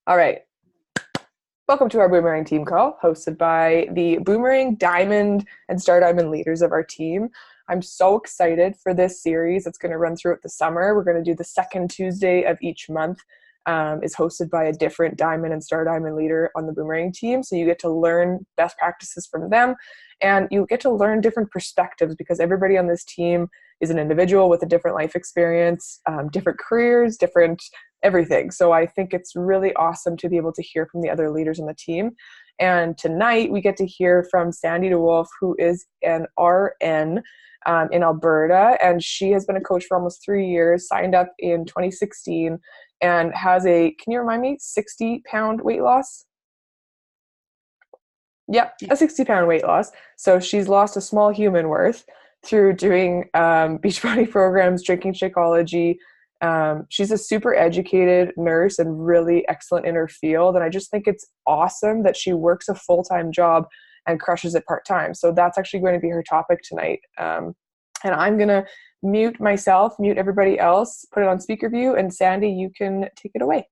All right. Welcome to our Boomerang team call, hosted by the Boomerang, Diamond, and Star Diamond leaders of our team. I'm so excited for this series. It's going to run throughout the summer. We're going to do the second Tuesday of each month. Is hosted by a different Diamond and Star Diamond leader on the Boomerang team. So you get to learn best practices from them, and you get to learn different perspectives because everybody on this team is an individual with a different life experience, different careers, different everything. So I think it's really awesome to be able to hear from the other leaders on the team. And tonight we get to hear from Sandy Dewolfe, who is an RN in Alberta, and she has been a coach for almost 3 years, signed up in 2016, and has can you remind me, 60-pound weight loss? Yep, a 60-pound weight loss. So she's lost a small human worth through doing Beachbody programs, drinking Shakeology. She's a super educated nurse and really excellent in her field. And I just think it's awesome that she works a full-time job and crushes it part-time. So that's actually going to be her topic tonight. And I'm going to mute myself, mute everybody else, put it on speaker view, and Sandy, you can take it away.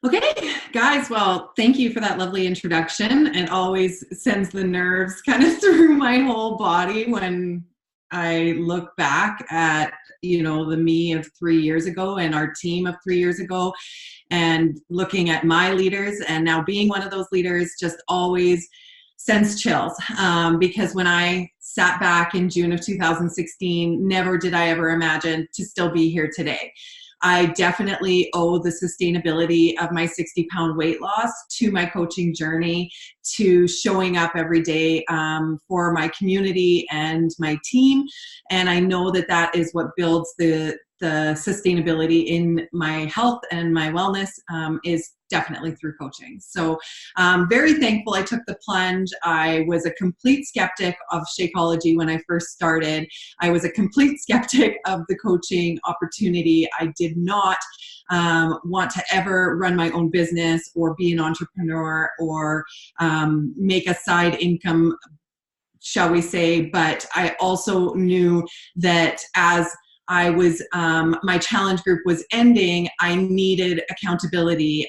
Okay, guys, well, thank you for that lovely introduction. It always sends the nerves kind of through my whole body when I look back at, the me of 3 years ago and our team of 3 years ago, and looking at my leaders and now being one of those leaders just always sends chills, because when I sat back in June of 2016, never did I ever imagine to still be here today. I definitely owe the sustainability of my 60-pound weight loss to my coaching journey, to showing up every day for my community and my team. And I know that that is what builds the sustainability in my health and my wellness, is definitely through coaching. So very thankful I took the plunge. I was a complete skeptic of Shakeology when I first started. I was a complete skeptic of the coaching opportunity. I did not want to ever run my own business or be an entrepreneur or make a side income, shall we say. But I also knew that as my challenge group was ending, I needed accountability.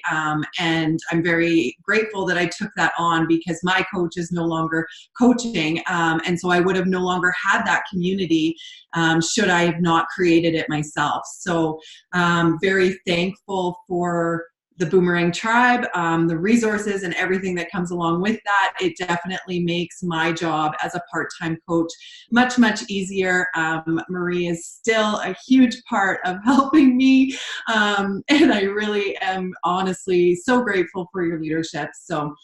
And I'm very grateful that I took that on, because my coach is no longer coaching. And so I would have no longer had that community should I have not created it myself. So very thankful for the Boomerang tribe, the resources and everything that comes along with that. It definitely makes my job as a part-time coach much, much easier. Marie is still a huge part of helping me. And I really am honestly so grateful for your leadership. So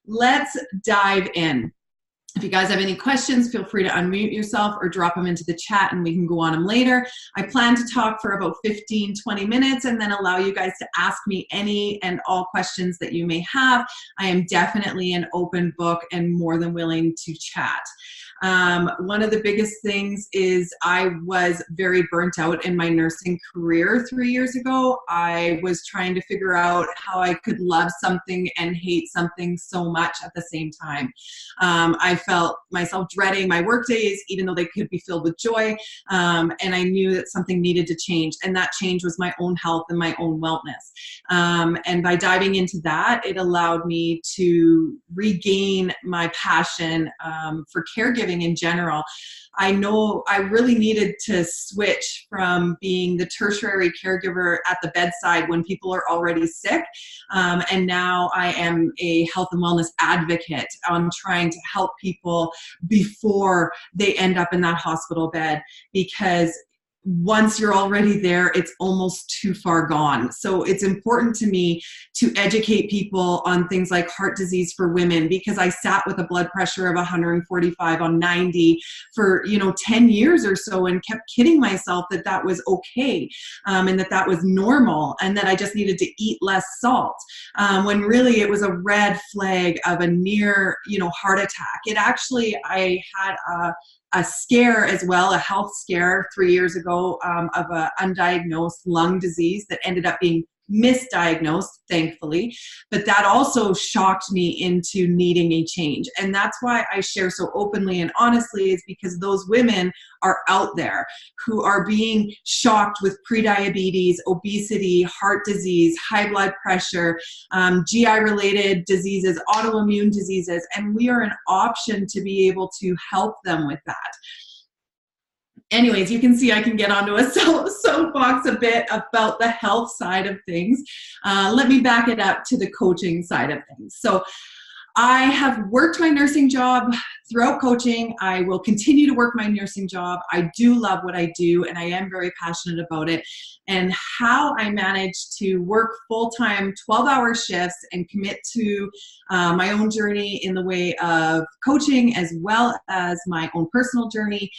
let's dive in. If you guys have any questions, feel free to unmute yourself or drop them into the chat and we can go on them later. I plan to talk for about 15, 20 minutes and then allow you guys to ask me any and all questions that you may have. I am definitely an open book and more than willing to chat. One of the biggest things is I was very burnt out in my nursing career 3 years ago. I was trying to figure out how I could love something and hate something so much at the same time. I felt myself dreading my work days, even though they could be filled with joy. And I knew that something needed to change. And that change was my own health and my own wellness. And by diving into that, it allowed me to regain my passion for caregiving in general. I know I really needed to switch from being the tertiary caregiver at the bedside when people are already sick. And now I am a health and wellness advocate on trying to help people before they end up in that hospital bed, because once you're already there, it's almost too far gone. So it's important to me to educate people on things like heart disease for women, because I sat with a blood pressure of 145 on 90 for 10 years or so and kept kidding myself that that was okay, and that that was normal, and that I just needed to eat less salt, when really it was a red flag of a near heart attack. I had a scare as well, a health scare 3 years ago, of an undiagnosed lung disease that ended up being misdiagnosed, thankfully, but that also shocked me into needing a change. And that's why I share so openly and honestly, is because those women are out there who are being shocked with prediabetes, obesity, heart disease, high blood pressure, GI related diseases, autoimmune diseases, and we are an option to be able to help them with that. Anyways, you can see I can get onto a soapbox a bit about the health side of things. Let me back it up to the coaching side of things. So I have worked my nursing job throughout coaching. I will continue to work my nursing job. I do love what I do, and I am very passionate about it. And how I managed to work full-time 12-hour shifts and commit to my own journey in the way of coaching as well as my own personal journey,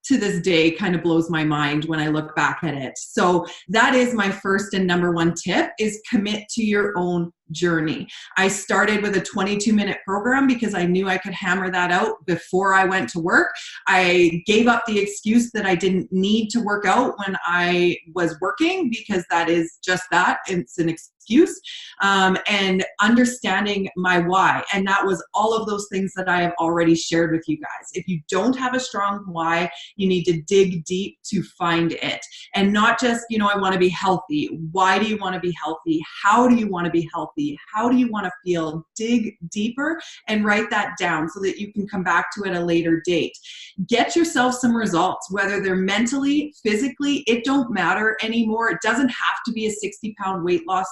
to this day kind of blows my mind when I look back at it. So that is my first and number one tip, is commit to your own journey. I started with a 22-minute program because I knew I could hammer that out before I went to work. I gave up the excuse that I didn't need to work out when I was working, because that is just that. It's an excuse. And understanding my why. And that was all of those things that I have already shared with you guys. If you don't have a strong why, you need to dig deep to find it. And not just, I want to be healthy. Why do you want to be healthy? How do you want to be healthy? How do you want to feel? Dig deeper and write that down so that you can come back to it at a later date. Get yourself some results, whether they're mentally, physically, it don't matter anymore. It doesn't have to be a 60-pound weight loss.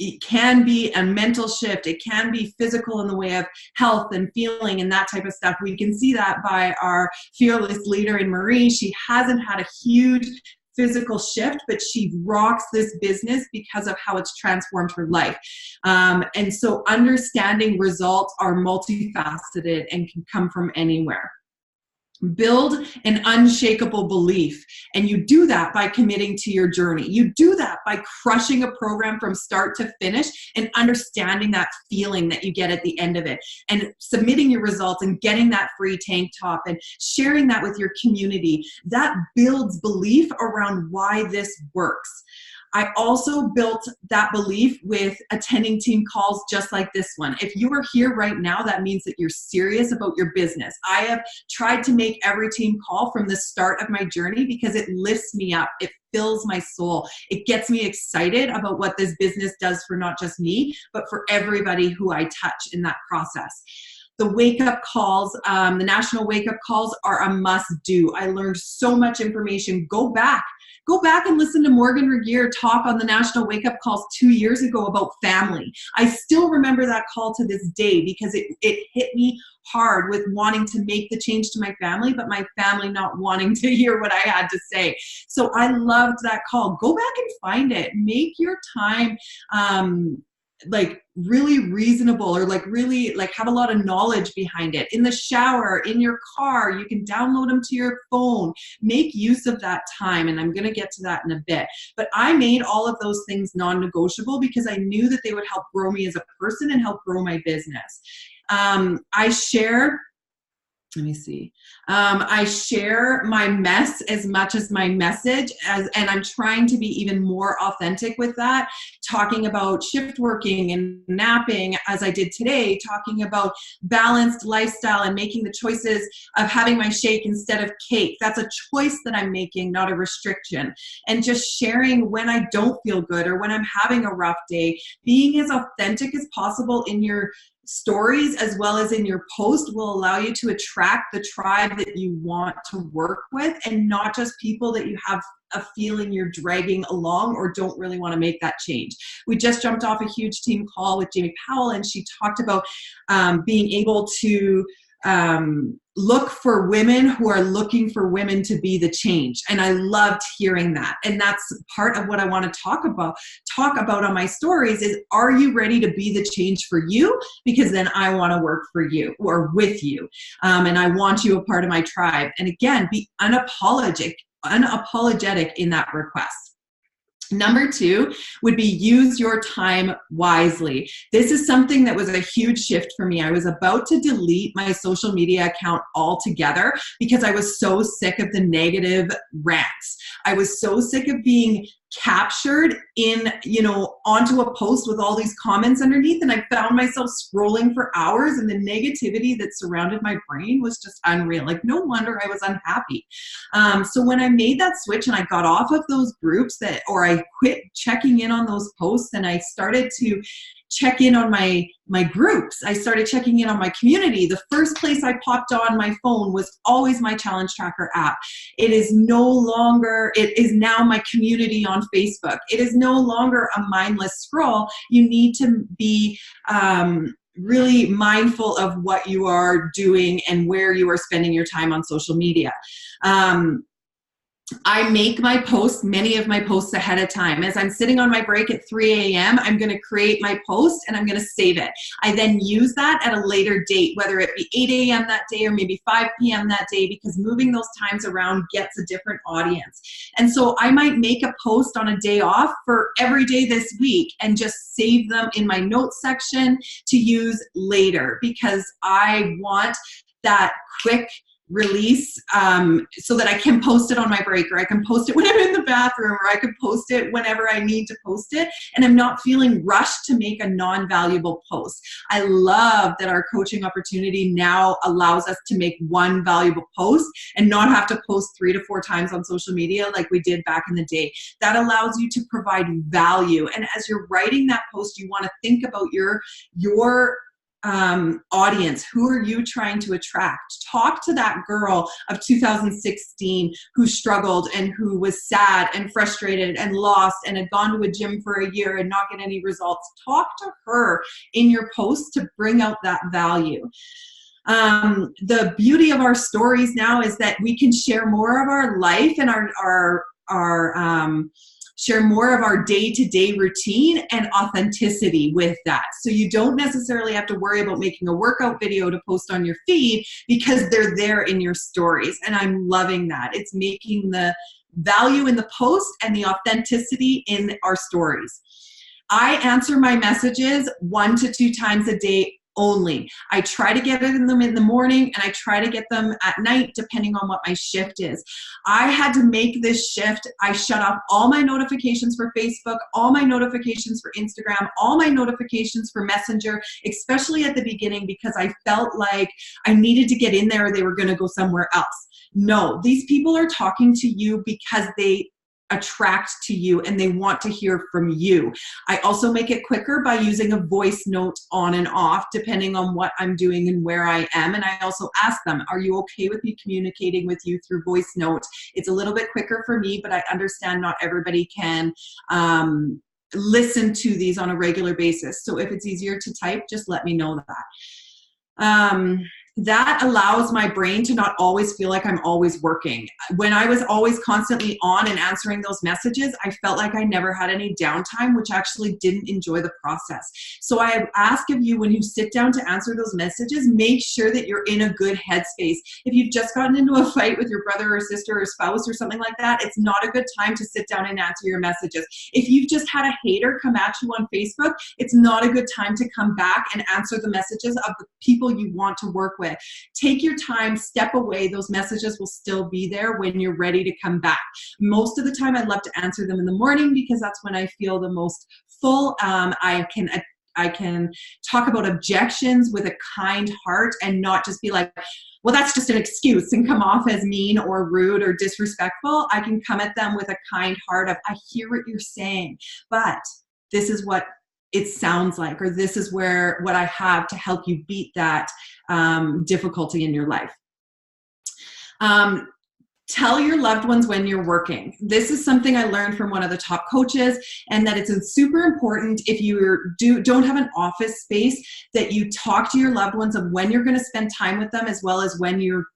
It can be a mental shift. It can be physical in the way of health and feeling and that type of stuff. We can see that by our fearless leader in Marie. She hasn't had a huge physical shift, but she rocks this business because of how it's transformed her life. And so understanding results are multifaceted and can come from anywhere. Build an unshakable belief. And you do that by committing to your journey. You do that by crushing a program from start to finish and understanding that feeling that you get at the end of it, and submitting your results and getting that free tank top and sharing that with your community. That builds belief around why this works. I also built that belief with attending team calls just like this one. If you are here right now, that means that you're serious about your business. I have tried to make every team call from the start of my journey because it lifts me up. It fills my soul. It gets me excited about what this business does for not just me, but for everybody who I touch in that process. The wake-up calls, the national wake-up calls are a must-do. I learned so much information. Go back and listen to Morgan Regier talk on the national wake-up calls 2 years ago about family. I still remember that call to this day because it hit me hard with wanting to make the change to my family, but my family not wanting to hear what I had to say. So I loved that call. Go back and find it. Make your time like really reasonable, or like really like have a lot of knowledge behind it. In the shower, in your car, you can download them to your phone. Make use of that time, and I'm going to get to that in a bit. But I made all of those things non-negotiable because I knew that they would help grow me as a person and help grow my business. I share my mess as much as my message, and I'm trying to be even more authentic with that, talking about shift working and napping as I did today, talking about balanced lifestyle and making the choices of having my shake instead of cake. That's a choice that I'm making, not a restriction. And just sharing when I don't feel good or when I'm having a rough day, being as authentic as possible in your stories as well as in your post will allow you to attract the tribe that you want to work with, and not just people that you have a feeling you're dragging along or don't really want to make that change. We just jumped off a huge team call with Jamie Powell, and she talked about being able to look for women who are looking for women to be the change. And I loved hearing that. And that's part of what I want to talk about on my stories is, are you ready to be the change for you? Because then I want to work for you or with you. And I want you a part of my tribe. And again, be unapologetic in that request. Number 2 would be use your time wisely. This is something that was a huge shift for me. I was about to delete my social media account altogether because I was so sick of the negative rants. I was so sick of being captured in, onto a post with all these comments underneath. And I found myself scrolling for hours, and the negativity that surrounded my brain was just unreal. Like, no wonder I was unhappy. So when I made that switch and I got off of those groups or I quit checking in on those posts, and I started to check in on my groups. I started checking in on my community. The first place I popped on my phone was always my challenge tracker app. It is now my community on Facebook. It is no longer a mindless scroll. You need to be really mindful of what you are doing and where you are spending your time on social media. I make many of my posts ahead of time. As I'm sitting on my break at 3 a.m., I'm going to create my post and I'm going to save it. I then use that at a later date, whether it be 8 a.m. that day or maybe 5 p.m. that day, because moving those times around gets a different audience. And so I might make a post on a day off for every day this week and just save them in my notes section to use later, because I want that quick release so that I can post it on my break, or I can post it when I'm in the bathroom, or I can post it whenever I need to post it, and I'm not feeling rushed to make a non-valuable post. I love that our coaching opportunity now allows us to make one valuable post and not have to post 3 to 4 times on social media like we did back in the day. That allows you to provide value, and as you're writing that post, you want to think about your audience. Who are you trying to attract? Talk to that girl of 2016 who struggled and who was sad and frustrated and lost and had gone to a gym for a year and not get any results. Talk to her in your post to bring out that value. The beauty of our stories now is that we can share more of our life and share more of our day-to-day routine and authenticity with that. So you don't necessarily have to worry about making a workout video to post on your feed, because they're there in your stories. And I'm loving that. It's making the value in the post and the authenticity in our stories. I answer my messages 1 to 2 times a day only. I try to get them in the morning, and I try to get them at night, depending on what my shift is. I had to make this shift. I shut off all my notifications for Facebook, all my notifications for Instagram, all my notifications for Messenger, especially at the beginning, because I felt like I needed to get in there or they were going to go somewhere else. No, these people are talking to you because they attract to you and they want to hear from you. I also make it quicker by using a voice note on and off, depending on what I'm doing and where I am. And I also ask them, are you okay with me communicating with you through voice note? It's a little bit quicker for me, but I understand not everybody can listen to these on a regular basis. So if it's easier to type, just let me know that. That allows my brain to not always feel like I'm always working. When I was always constantly on and answering those messages, I felt like I never had any downtime, which actually didn't enjoy the process. So I ask of you, when you sit down to answer those messages, make sure that you're in a good headspace. If you've just gotten into a fight with your brother or sister or spouse or something like that, it's not a good time to sit down and answer your messages. If you've just had a hater come at you on Facebook, it's not a good time to come back and answer the messages of the people you want to work with. Take your time, step away. Those messages will still be there when you're ready to come back. Most of the time, I love to answer them in the morning, because that's when I feel the most full. I can talk about objections with a kind heart and not just be like, well, that's just an excuse, and come off as mean or rude or disrespectful. I can come at them with a kind heart of, I hear what you're saying, but this is what it sounds like, or this is what I have to help you beat that difficulty in your life. Tell your loved ones when you're working. This is something I learned from one of the top coaches, and that it's super important if you don't have an office space, that you talk to your loved ones of when you're going to spend time with them, as well as when you're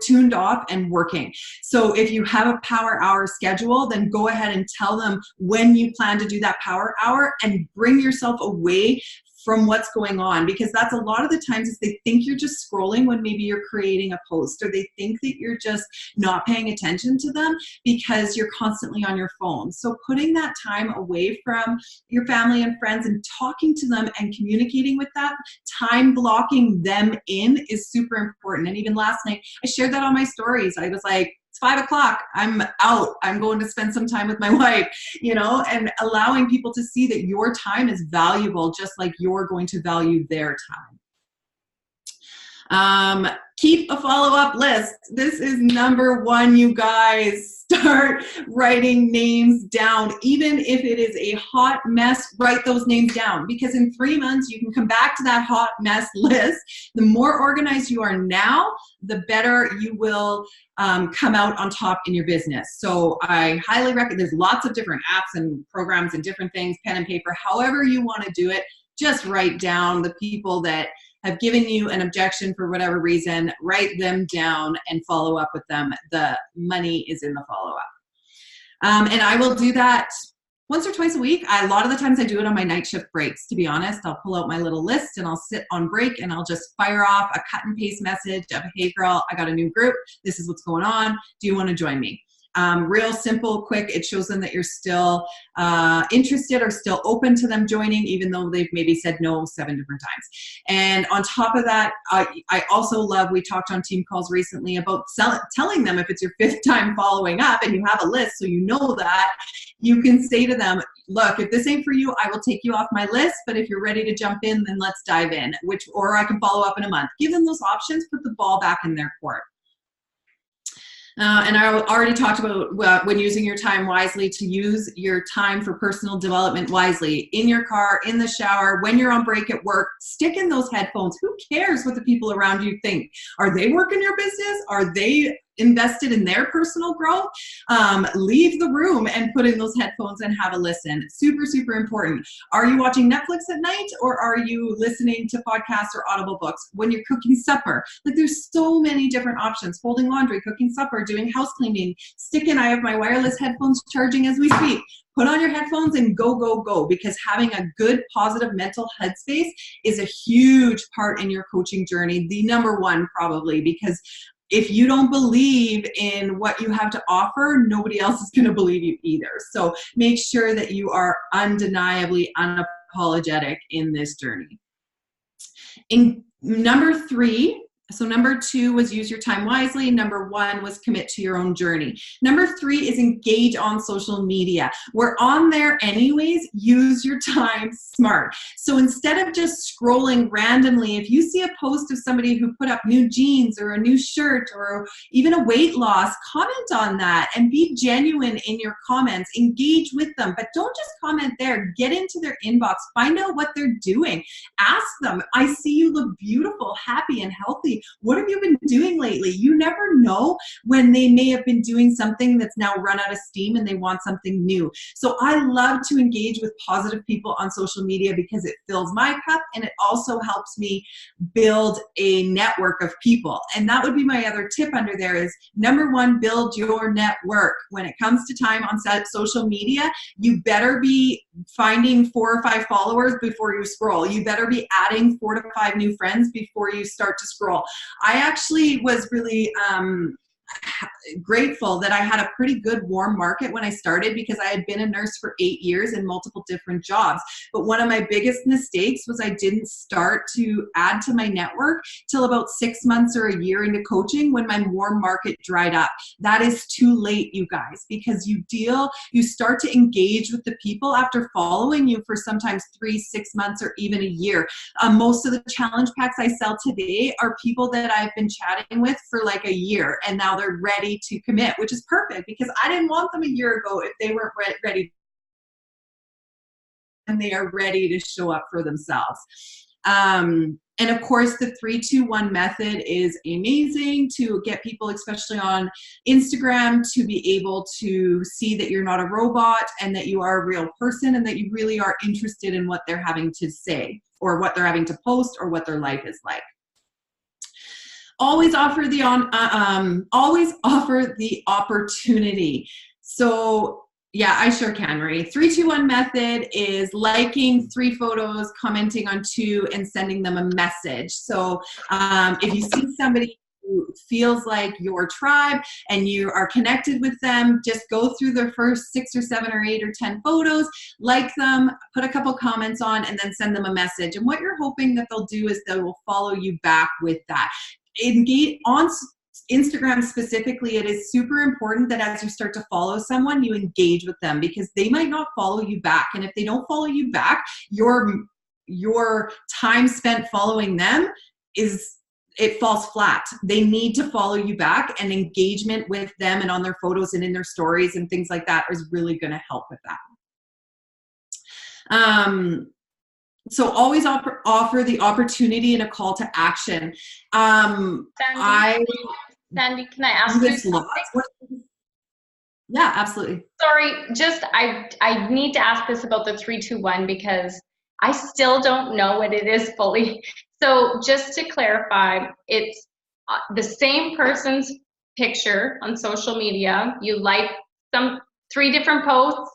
tuned off and working. So if you have a power hour schedule, then go ahead and tell them when you plan to do that power hour, and bring yourself away from what's going on, because that's a lot of the times is they think you're just scrolling when maybe you're creating a post, or they think that you're just not paying attention to them because you're constantly on your phone. So putting that time away from your family and friends and talking to them and communicating with that, time blocking them in is super important. And even last night, I shared that on my stories. I was like, it's 5 o'clock, I'm out, I'm going to spend some time with my wife, you know, and allowing people to see that your time is valuable, just like you're going to value their time. Keep a follow-up list. This is number one, you guys. Start writing names down. Even if it is a hot mess, write those names down, because in 3 months you can come back to that hot mess list. The more organized you are now, the better you will come out on top in your business. So I highly recommend, there's lots of different apps and programs and different things, pen and paper, however you want to do it, just write down the people that have given you an objection for whatever reason, write them down and follow up with them. The money is in the follow-up. And I will do that once or twice a week. A lot of the times I do it on my night shift breaks, to be honest. I'll pull out my little list and I'll sit on break and I'll just fire off a cut and paste message of, hey girl, I got a new group. This is what's going on. Do you want to join me? Real simple, quick. It shows them that you're still interested or still open to them joining, even though they've maybe said no 7 different times. And on top of that, I also love, we talked on team calls recently about telling them if it's your 5th time following up and you have a list, so you know that, you can say to them, look, if this ain't for you, I will take you off my list, but if you're ready to jump in, then let's dive in, or I can follow up in a month. Give them those options, put the ball back in their court. And I already talked about when using your time wisely, to use your time for personal development wisely. In your car, in the shower, when you're on break at work, stick in those headphones. Who cares what the people around you think? Are they working your business? Are they invested in their personal growth? Leave the room and put in those headphones and have a listen. Super, super important. Are you watching Netflix at night, or are you listening to podcasts or audible books when you're cooking supper? Like, there's so many different options. Folding laundry, cooking supper, doing house cleaning, I have my wireless headphones charging as we speak. Put on your headphones and go, go, go, because having a good, positive mental headspace is a huge part in your coaching journey. The number one, probably, because if you don't believe in what you have to offer, nobody else is going to believe you either. So make sure that you are undeniably unapologetic in this journey. In number 3, so number 2 was use your time wisely. Number 1 was commit to your own journey. Number 3 is engage on social media. We're on there anyways. Use your time smart. So instead of just scrolling randomly, if you see a post of somebody who put up new jeans or a new shirt or even a weight loss, comment on that and be genuine in your comments. Engage with them, but don't just comment there. Get into their inbox. Find out what they're doing. Ask them, I see you look beautiful, happy, and healthy. What have you been doing lately? You never know when they may have been doing something that's now run out of steam and they want something new. So I love to engage with positive people on social media because it fills my cup and it also helps me build a network of people. And that would be my other tip under there is, number 1, build your network. When it comes to time on social media, you better be finding 4 or 5 followers before you scroll. You better be adding 4 to 5 new friends before you start to scroll. I actually was really grateful that I had a pretty good warm market when I started, because I had been a nurse for 8 years in multiple different jobs. But one of my biggest mistakes was I didn't start to add to my network till about 6 months or a year into coaching, when my warm market dried up. That is too late, you guys, because you start to engage with the people after following you for sometimes 3, 6 months, or even a year. Most of the challenge packs I sell today are people that I've been chatting with for like a year, and now they're ready to commit, which is perfect, because I didn't want them a year ago if they weren't ready, and they are ready to show up for themselves. And of course, the 3-2-1 method is amazing to get people, especially on Instagram, to be able to see that you're not a robot and that you are a real person and that you really are interested in what they're having to say or what they're having to post or what their life is like. Always offer the opportunity. So yeah, I sure can, Marie. 3-2-1 method is liking 3 photos, commenting on 2, and sending them a message. So if you see somebody who feels like your tribe and you are connected with them, just go through their first 6 or 7 or 8 or 10 photos, like them, put a couple comments on, and then send them a message. And what you're hoping that they'll do is they will follow you back with that. Engage on Instagram specifically, it is super important that as you start to follow someone, you engage with them, because they might not follow you back. And if they don't follow you back, your time spent following them it falls flat. They need to follow you back, and engagement with them and on their photos and in their stories and things like that is really going to help with that. So always offer the opportunity and a call to action. Sandy, can I ask you something? Yeah, absolutely. Sorry, just I need to ask this about the 3-2-1 because I still don't know what it is fully. So just to clarify, it's the same person's picture on social media. You like 3 different posts,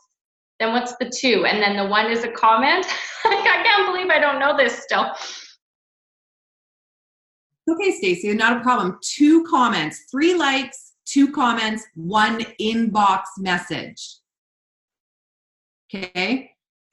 then what's the 2? And then the 1 is a comment? I can't believe I don't know this still. Okay, Stacey, not a problem. 2 comments, 3 likes, 2 comments, 1 inbox message. Okay?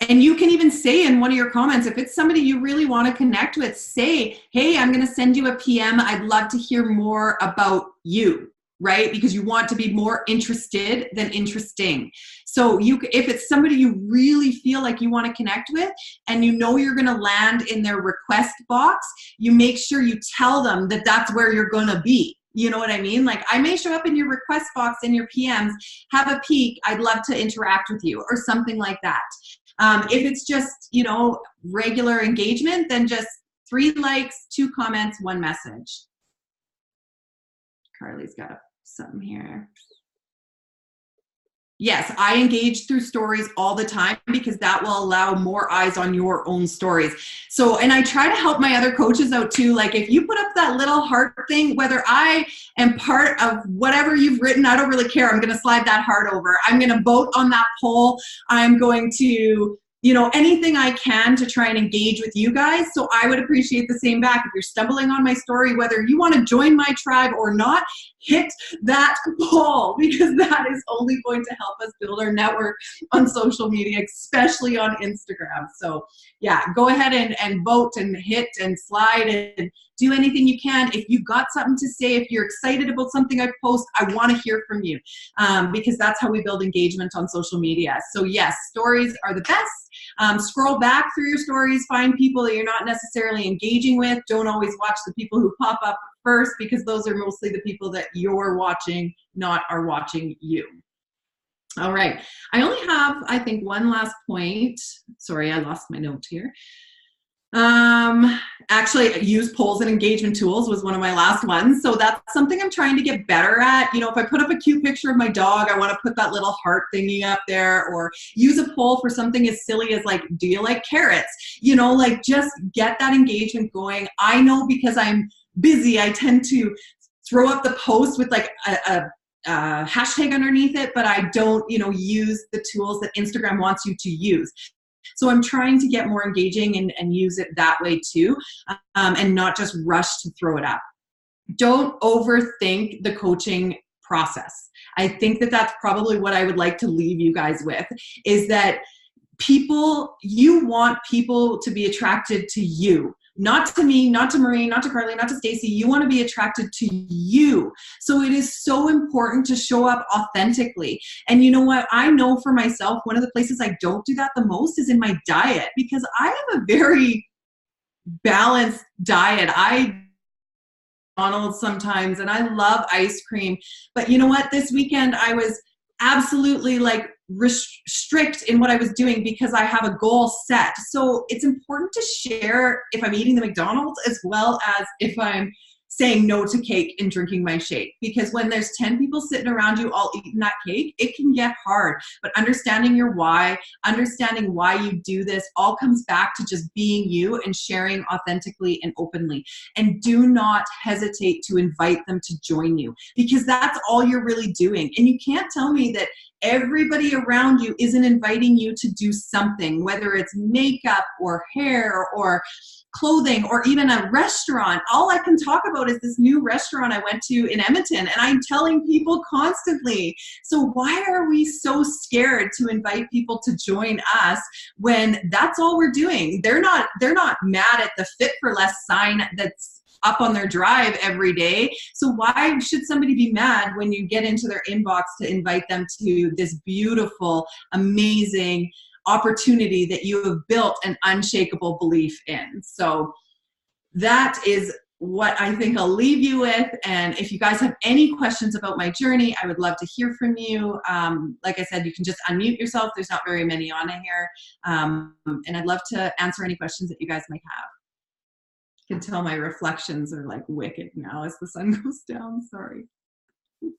And you can even say in one of your comments, if it's somebody you really want to connect with, say, hey, I'm going to send you a PM. I'd love to hear more about you, right? Because you want to be more interested than interesting. So if it's somebody you really feel like you want to connect with and you know you're going to land in their request box, you make sure you tell them that that's where you're going to be. You know what I mean? Like, I may show up in your request box in your PMs, have a peek, I'd love to interact with you, or something like that. If it's just, regular engagement, then just 3 likes, 2 comments, 1 message. Carly's got something here. Yes, I engage through stories all the time because that will allow more eyes on your own stories. So, and I try to help my other coaches out too. Like, if you put up that little heart thing, whether I am part of whatever you've written, I don't really care. I'm going to slide that heart over. I'm going to vote on that poll. I'm going to, anything I can to try and engage with you guys. So I would appreciate the same back. If you're stumbling on my story, whether you want to join my tribe or not, hit that poll, because that is only going to help us build our network on social media, especially on Instagram. So yeah, go ahead and vote and hit and slide and do anything you can. If you've got something to say, if you're excited about something I post, I want to hear from you, because that's how we build engagement on social media. So yes, stories are the best. Scroll back through your stories, find people that you're not necessarily engaging with. Don't always watch the people who pop up first, because those are mostly the people that you're watching, not are watching you. All right. I only have, I think, 1 last point. Sorry, I lost my note here. Actually, use polls and engagement tools was one of my last ones. So that's something I'm trying to get better at. If I put up a cute picture of my dog, I want to put that little heart thingy up there, or use a poll for something as silly as, like, do you like carrots? Just get that engagement going. I know, because I'm busy, I tend to throw up the post with like a hashtag underneath it, but I don't, use the tools that Instagram wants you to use. So I'm trying to get more engaging and use it that way too, and not just rush to throw it up. Don't overthink the coaching process. I think that that's probably what I would like to leave you guys with, is that you want people to be attracted to you. Not to me, not to Marie, not to Carly, not to Stacey. You want to be attracted to you. So it is so important to show up authentically. And you know what? I know for myself, one of the places I don't do that the most is in my diet, because I have a very balanced diet. I McDonald's sometimes, and I love ice cream. But you know what? This weekend I was absolutely strict in what I was doing because I have a goal set. So it's important to share if I'm eating the McDonald's as well as if I'm saying no to cake and drinking my shake. Because when there's 10 people sitting around you all eating that cake, it can get hard. But understanding your why, understanding why you do this, all comes back to just being you and sharing authentically and openly. And do not hesitate to invite them to join you, because that's all you're really doing. And you can't tell me that everybody around you isn't inviting you to do something, whether it's makeup or hair or clothing or even a restaurant. All I can talk about is this new restaurant I went to in Edmonton, and I'm telling people constantly. So why are we so scared to invite people to join us when that's all we're doing? They're not mad at the Fit for Less sign that's up on their drive every day. So why should somebody be mad when you get into their inbox to invite them to this beautiful, amazing opportunity that you have built an unshakable belief in? So that is what I think I'll leave you with. And if you guys have any questions about my journey, I would love to hear from you. Like I said, you can just unmute yourself. There's not very many on here. And I'd love to answer any questions that you guys might have. You can tell my reflections are like wicked now as the sun goes down. Sorry.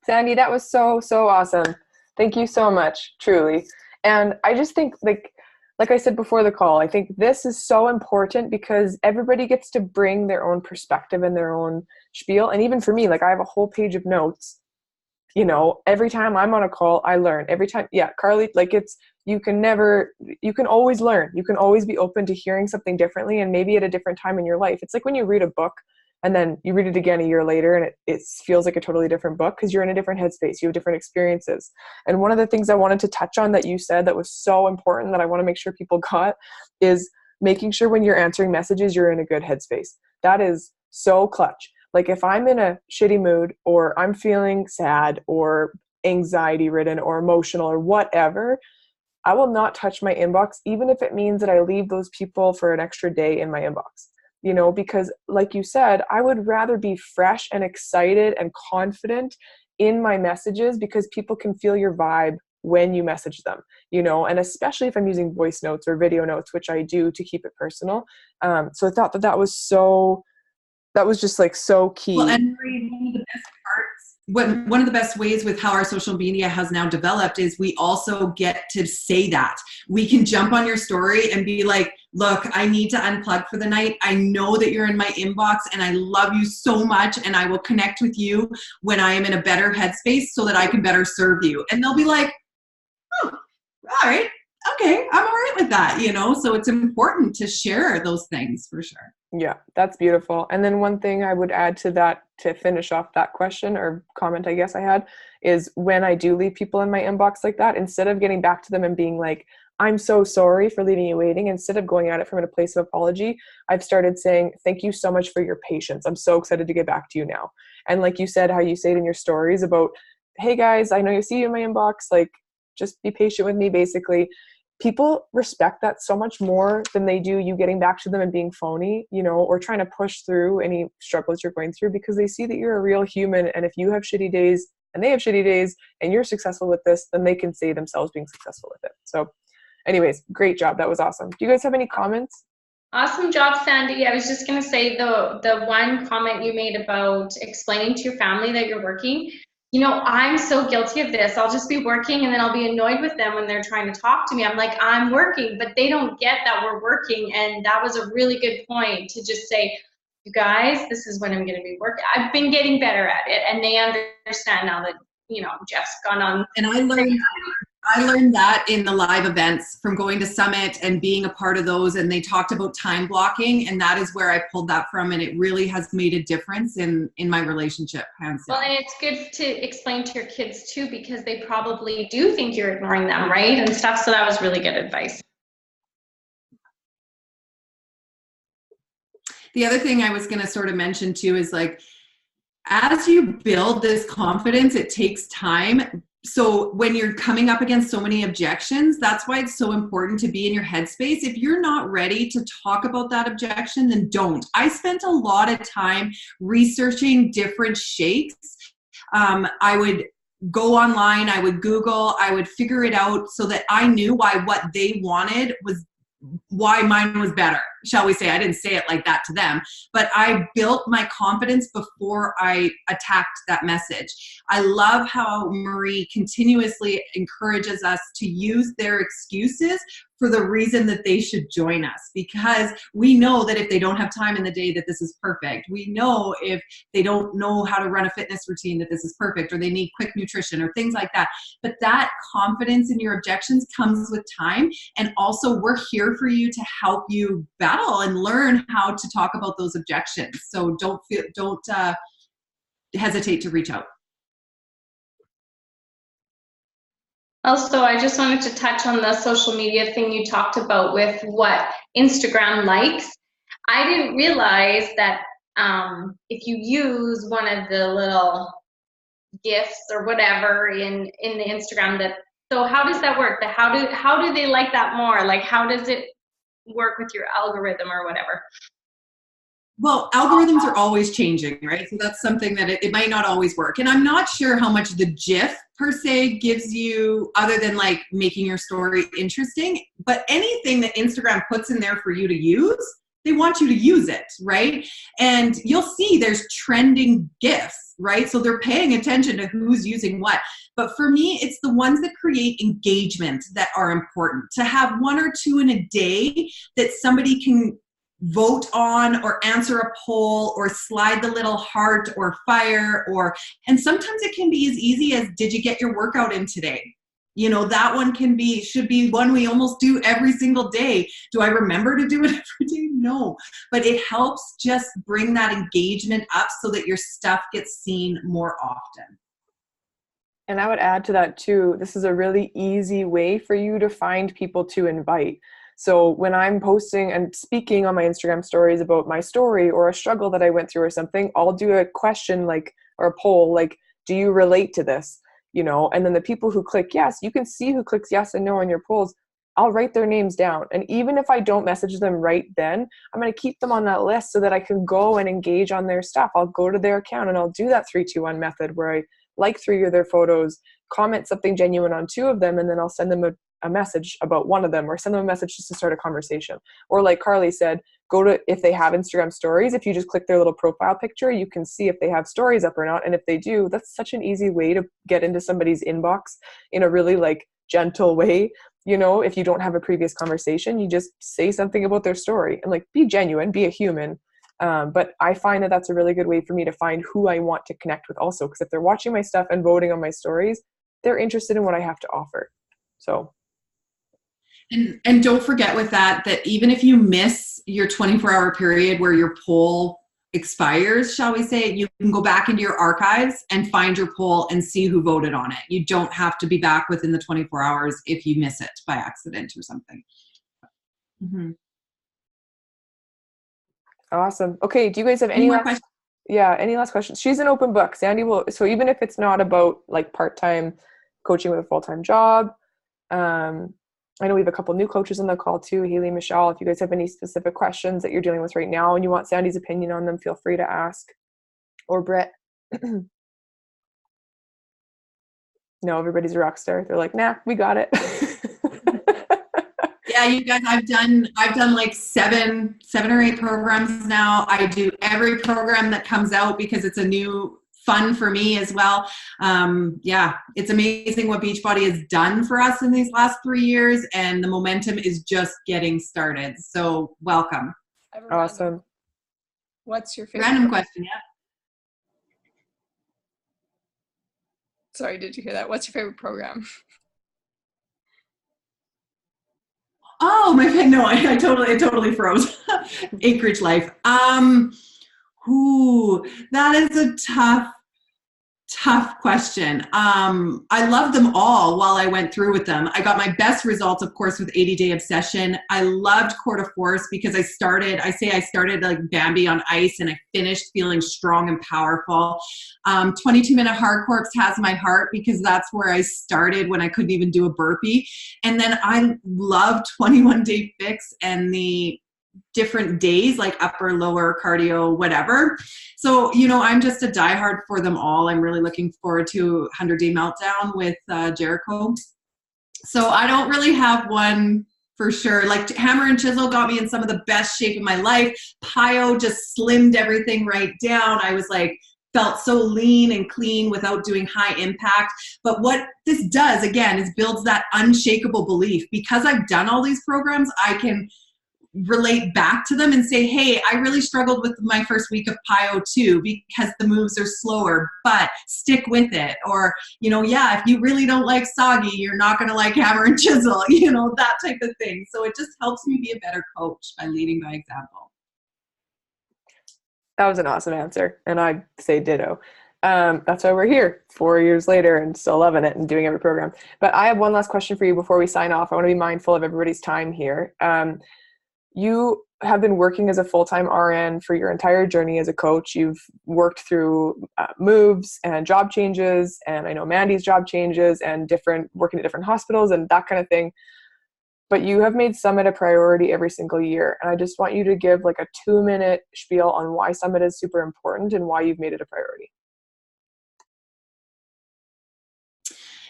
Sandy, that was so awesome. Thank you so much, truly. And I just think, like I said before the call, I think this is so important because everybody gets to bring their own perspective and their own spiel. And even for me, like I have a whole page of notes, you know, every time I'm on a call, I learn every time. Yeah, Carly, like you can always learn. You can always be open to hearing something differently and maybe at a different time in your life. It's like when you read a book and then you read it again a year later and it feels like a totally different book because you're in a different headspace. You have different experiences. And one of the things I wanted to touch on that you said that was so important that I want to make sure people got is making sure when you're answering messages, you're in a good headspace. That is so clutch. Like if I'm in a shitty mood or I'm feeling sad or anxiety ridden or emotional or whatever, I will not touch my inbox, even if it means that I leave those people for an extra day in my inbox. You know, because like you said, I would rather be fresh and excited and confident in my messages because people can feel your vibe when you message them, you know, and especially if I'm using voice notes or video notes, which I do to keep it personal. So I thought that was just like so key. Well, and Marie, one of the best ways with how our social media has now developed is we also get to say that. We can jump on your story and be like, look, I need to unplug for the night. I know that you're in my inbox and I love you so much and I will connect with you when I am in a better headspace so that I can better serve you. And they'll be like, oh, all right, okay, I'm all right with that, you know? So it's important to share those things for sure. Yeah, that's beautiful. And then one thing I would add to that, to finish off that question or comment I guess I had, is when I do leave people in my inbox like that, instead of getting back to them and being like, I'm so sorry for leaving you waiting, instead of going at it from a place of apology, I've started saying, thank you so much for your patience. I'm so excited to get back to you now. And like you said, how you say it in your stories about, hey guys, I know you see you in my inbox, like just be patient with me, basically. People respect that so much more than they do you getting back to them and being phony, you know, or trying to push through any struggles you're going through, because they see that you're a real human. And if you have shitty days and they have shitty days and you're successful with this, then they can see themselves being successful with it. So anyways, great job. That was awesome. Do you guys have any comments? Awesome job, Sandy. I was just going to say the one comment you made about explaining to your family that you're working. You know, I'm so guilty of this. I'll just be working and then I'll be annoyed with them when they're trying to talk to me. I'm like, I'm working, but they don't get that we're working. And that was a really good point to just say, you guys, this is when I'm going to be working. I've been getting better at it and they understand now that, you know, Jeff's gone on. And I learned that in the live events from going to Summit and being a part of those, and they talked about time blocking, and that is where I pulled that from, and it really has made a difference in my relationship, hands down. Well, and it's good to explain to your kids too, because they probably do think you're ignoring them, right, and stuff, so that was really good advice. The other thing I was going to sort of mention too is, like, as you build this confidence, it takes time. So when you're coming up against so many objections, that's why it's so important to be in your headspace. If you're not ready to talk about that objection, then don't. I spent a lot of time researching different shakes. I would go online, I would Google, I would figure it out so that I knew why what they wanted was why mine was better, shall we say. I didn't say it like that to them, but I built my confidence before I attacked that message. I love how Marie continuously encourages us to use their excuses for the reason that they should join us, because we know that if they don't have time in the day that this is perfect. We know if they don't know how to run a fitness routine that this is perfect, or they need quick nutrition or things like that. But that confidence in your objections comes with time. And also, we're here for you to help you battle and learn how to talk about those objections. So don't hesitate to reach out. Also, I just wanted to touch on the social media thing you talked about with what Instagram likes. I didn't realize that if you use one of the little gifts or whatever in the Instagram, that, so how does that work? How do they like that more? Like, how does it work with your algorithm or whatever? Well, algorithms are always changing, right? So that's something that it might not always work. And I'm not sure how much the GIF per se gives you, other than like making your story interesting. But anything that Instagram puts in there for you to use, they want you to use it, right? And you'll see there's trending GIFs, right? So they're paying attention to who's using what. But for me, it's the ones that create engagement that are important. To have one or two in a day that somebody can vote on or answer a poll or slide the little heart or fire, and sometimes it can be as easy as, did you get your workout in today? You know, that one should be one we almost do every single day. Do I remember to do it every day? No, but it helps just bring that engagement up so that your stuff gets seen more often. And I would add to that too, this is a really easy way for you to find people to invite. So when I'm posting and speaking on my Instagram stories about my story or a struggle that I went through or something, I'll do a question or a poll like, do you relate to this? You know, and then the people who click yes, you can see who clicks yes and no on your polls. I'll write their names down. And even if I don't message them right then, I'm going to keep them on that list so that I can go and engage on their stuff. I'll go to their account and I'll do that 3-2-1 method where I like 3 of their photos, comment something genuine on 2 of them, and then I'll send them a message about 1 of them, or send them a message just to start a conversation. Or like Carly said, if they have Instagram stories, if you just click their little profile picture, you can see if they have stories up or not. And if they do, that's such an easy way to get into somebody's inbox in a really like gentle way. You know, if you don't have a previous conversation, you just say something about their story and like be genuine, be a human. But I find that that's a really good way for me to find who I want to connect with also, because if they're watching my stuff and voting on my stories, they're interested in what I have to offer. So. And don't forget with that even if you miss your 24-hour period where your poll expires, shall we say, you can go back into your archives and find your poll and see who voted on it. You don't have to be back within the 24 hours if you miss it by accident or something. Mm-hmm. Awesome. Okay. Do you guys have any last questions? Yeah. Any last questions? She's an open book. Sandy will. So even if it's not about like part-time coaching with a full-time job, I know we have a couple new coaches on the call too, Haley, Michelle. If you guys have any specific questions that you're dealing with right now and you want Sandy's opinion on them, feel free to ask. Or Brett. No, everybody's a rock star. They're like, nah, we got it. Yeah, you guys, I've done like seven or 8 programs now. I do every program that comes out because it's a new fun for me as well. Yeah, it's amazing what Beachbody has done for us in these last 3 years, and the momentum is just getting started. So welcome. Awesome. What's your favorite? Random question, yeah. Sorry, did you hear that? What's your favorite program? Oh, no, I totally froze. Acreage Life. That is a tough question. I loved them all while I went through with them. I got my best results, of course, with 80-Day Obsession. I loved Core de Force because I started like Bambi on ice and I finished feeling strong and powerful. 22-Minute Hard Corps has my heart because that's where I started when I couldn't even do a burpee. And then I loved 21-Day Fix and the different days, like upper, lower, cardio, whatever. So, you know, I'm just a diehard for them all. I'm really looking forward to 100-Day Meltdown with Jericho. So I don't really have one for sure. Like Hammer and Chisel got me in some of the best shape of my life. Pio just slimmed everything right down. I was like, felt so lean and clean without doing high impact. But what this does, again, is builds that unshakable belief. Because I've done all these programs, I can relate back to them and say, hey, I really struggled with my first week of Pio too because the moves are slower, but stick with it. Or, you know, yeah, if you really don't like Soggy, you're not going to like Hammer and Chisel, you know, that type of thing. So it just helps me be a better coach by leading by example. That was an awesome answer. And I'd say ditto. That's why we're here 4 years later and still loving it and doing every program. But I have one last question for you before we sign off. I want to be mindful of everybody's time here. You have been working as a full-time RN for your entire journey as a coach. You've worked through moves and job changes, and I know Mandy's job changes and working at different hospitals and that kind of thing. But you have made Summit a priority every single year. And I just want you to give like a 2-minute spiel on why Summit is super important and why you've made it a priority.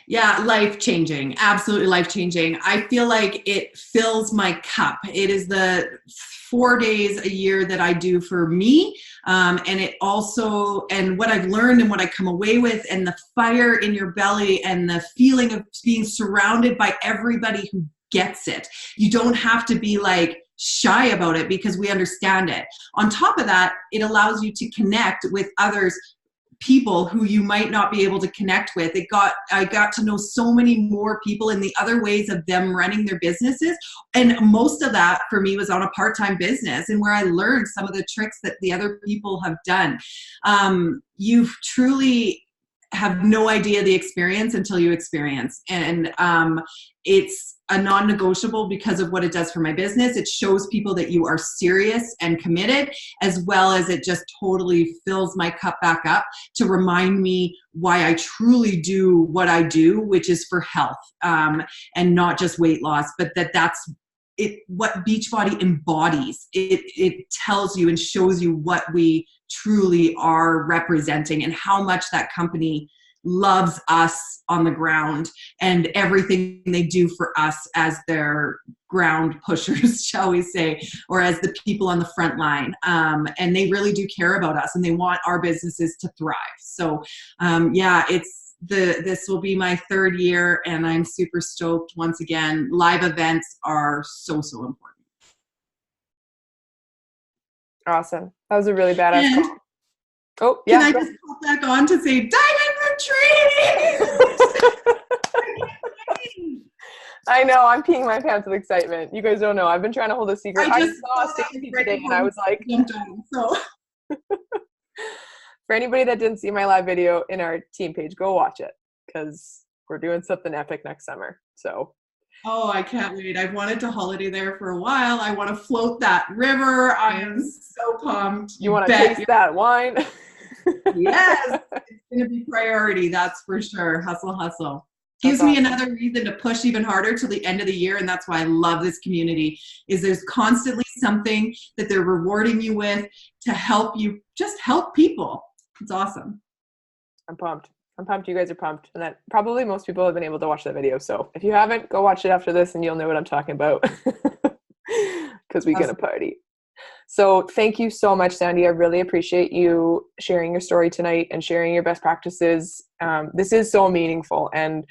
Yeah, life-changing, absolutely life-changing. I feel like it fills my cup. It is the 4 days a year that I do for me. And it also, and what I've learned and what I come away with, and the fire in your belly and the feeling of being surrounded by everybody who gets it. You don't have to be like shy about it because we understand it. On top of that, it allows you to connect with others, people who you might not be able to connect with. I got to know so many more people in the other ways of them running their businesses. And most of that for me was on a part-time business, and where I learned some of the tricks that the other people have done. You truly have no idea the experience until you experience. And it's a non-negotiable because of what it does for my business. It shows people that you are serious and committed, as well as it just totally fills my cup back up to remind me why I truly do what I do, which is for health, and not just weight loss, but that's it. What Beachbody embodies, it tells you and shows you what we truly are representing and how much that company loves us on the ground and everything they do for us as their ground pushers, shall we say, or as the people on the front line. And they really do care about us, and they want our businesses to thrive. So yeah, this will be my 3rd year, and I'm super stoked. Once again, live events are so important. Awesome. That was a really badass call. Oh, yeah. Can I just pop back on to say Diamond Retreat? I know, I'm peeing my pants with excitement. You guys don't know. I've been trying to hold a secret. I saw Stacey today and I was like, for anybody that didn't see my live video in our team page, go watch it because we're doing something epic next summer. So. Oh, I can't wait. I've wanted to holiday there for a while. I want to float that river. I am so pumped. You want to taste that wine? Yes, it's going to be priority. That's for sure. Hustle, hustle. Gives me another reason to push even harder till the end of the year. And that's why I love this community, is there's constantly something that they're rewarding you with to help you, just help people. It's awesome. I'm pumped. I'm pumped. You guys are pumped. And that probably most people have been able to watch that video. So if you haven't, go watch it after this and you'll know what I'm talking about. Because we're going to party. So thank you so much, Sandy. I really appreciate you sharing your story tonight and sharing your best practices. This is so meaningful. And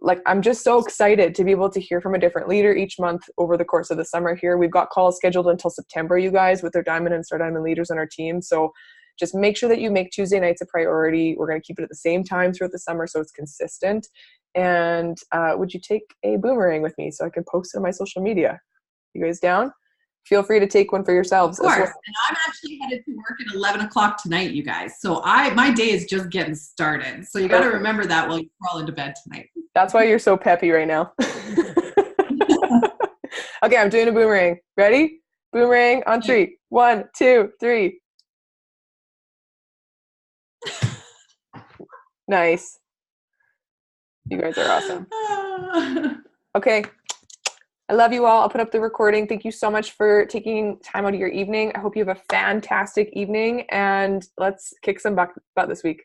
like, I'm just so excited to be able to hear from a different leader each month over the course of the summer here. We've got calls scheduled until September, you guys, with their Diamond and Star Diamond leaders on our team. So just make sure that you make Tuesday nights a priority. We're going to keep it at the same time throughout the summer so it's consistent. And would you take a boomerang with me so I can post it on my social media? You guys down? Feel free to take one for yourselves. Of course. Well. And I'm actually headed to work at 11 o'clock tonight, you guys. So my day is just getting started. So you got to remember that while you crawl into bed tonight. That's why you're so peppy right now. Okay, I'm doing a boomerang. Ready? Boomerang on 3. 1, 2, 3. Nice. You guys are awesome. Okay. I love you all. I'll put up the recording. Thank you so much for taking time out of your evening. I hope you have a fantastic evening, and let's kick some butt this week.